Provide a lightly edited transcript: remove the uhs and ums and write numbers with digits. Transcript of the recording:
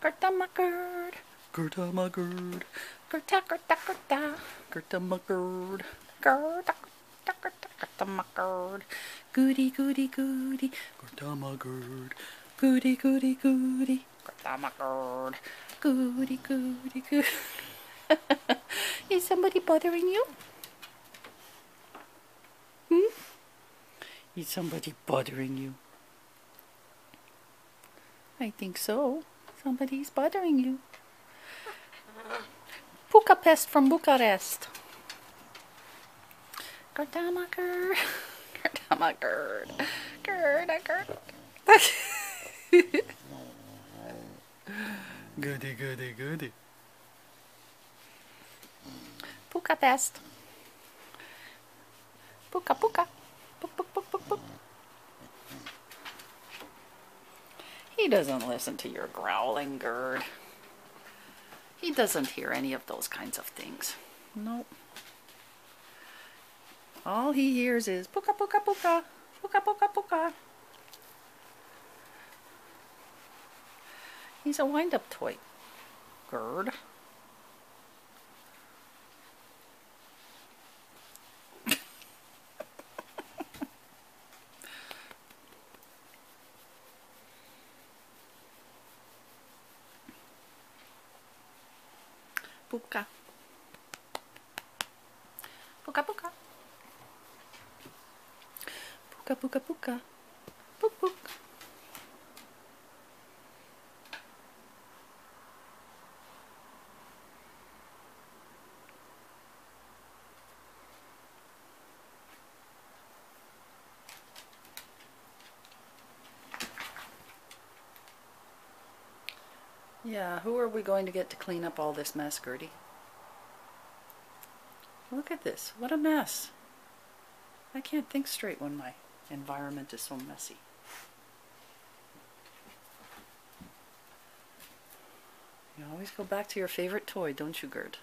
Gerda my Gerd. Gerda my Gerd. Gerda, Gerda, Gerda. Gerda my Gerd. Gerda, Gerda, Gerda, Gerda my Gerd. Goody, goody, goody. Gerda my Gerd. Goody, goody, goody. Gerda my Gerd. Goody, goody, goody. Is somebody bothering you? Is somebody bothering you? I think so. Somebody's bothering you. Budapest from Bucharest. Gerda my Gerd. Gerda my Gerd. Gerda, Gerda. Goody, goody, goody. Budapest. Puka, puka. Puk, puk, puk, puk, puk. He doesn't listen to your growling, Gerd. He doesn't hear any of those kinds of things. Nope. All he hears is puka, puka, puka. Puka, puka, puka. He's a wind-up toy, Gerd. Puka. Puka, puka. Puka, puka, puka. Puk, puk. Yeah, who are we going to get to clean up all this mess, Gertie? Look at this. What a mess. I can't think straight when my environment is so messy. You always go back to your favorite toy, don't you, Gerd?